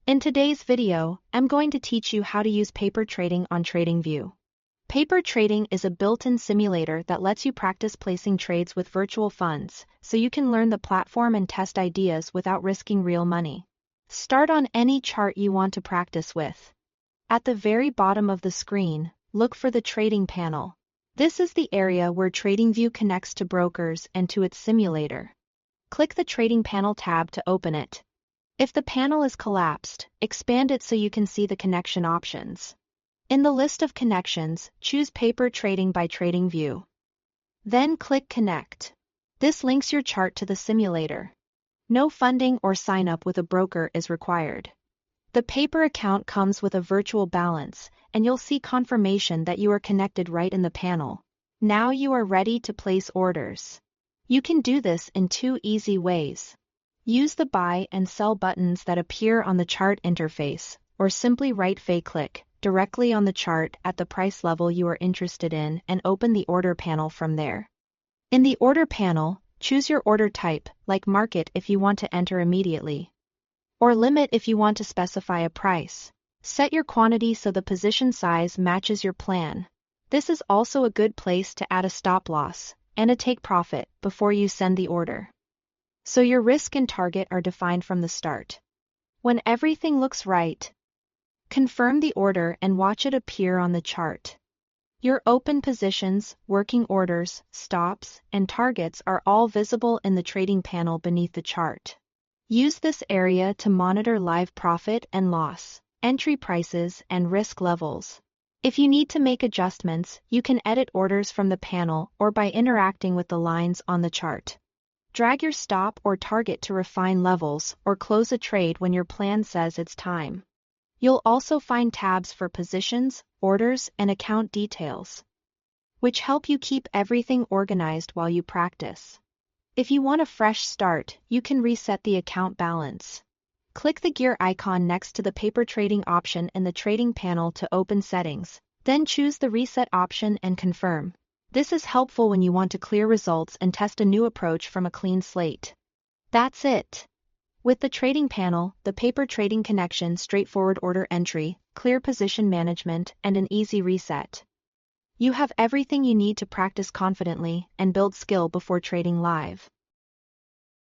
In today's video, I'm going to teach you how to use paper trading on Tradingview. Paper trading is a built-in simulator that lets you practice placing trades with virtual funds, so you can learn the platform and test ideas without risking real money. Start on any chart you want to practice with. At the very bottom of the screen, look for the trading panel. This is the area where Tradingview connects to brokers and to its simulator. Click the Trading Panel tab to open it. If the panel is collapsed, expand it so you can see the connection options. In the list of connections, choose Paper Trading by Tradingview. Then click Connect. This links your chart to the simulator. No funding or sign up with a broker is required. The paper account comes with a virtual balance, and you'll see confirmation that you are connected right in the panel. Now you are ready to place orders. You can do this in two easy ways. Use the buy and sell buttons that appear on the chart interface, or simply right-click directly on the chart at the price level you are interested in and open the order panel from there. In the order panel, choose your order type, like market if you want to enter immediately, or limit if you want to specify a price. Set your quantity so the position size matches your plan. This is also a good place to add a stop loss and a take profit before you send the order, so your risk and target are defined from the start. When everything looks right, confirm the order and watch it appear on the chart. Your open positions, working orders, stops, and targets are all visible in the trading panel beneath the chart. Use this area to monitor live profit and loss, entry prices, and risk levels. If you need to make adjustments, you can edit orders from the panel or by interacting with the lines on the chart. Drag your stop or target to refine levels or close a trade when your plan says it's time. You'll also find tabs for positions, orders, and account details, which help you keep everything organized while you practice. If you want a fresh start, you can reset the account balance. Click the gear icon next to the paper trading option in the trading panel to open settings, then choose the reset option and confirm. This is helpful when you want to clear results and test a new approach from a clean slate. That's it. With the trading panel, the paper trading connection, straightforward order entry, clear position management, and an easy reset, you have everything you need to practice confidently and build skill before trading live.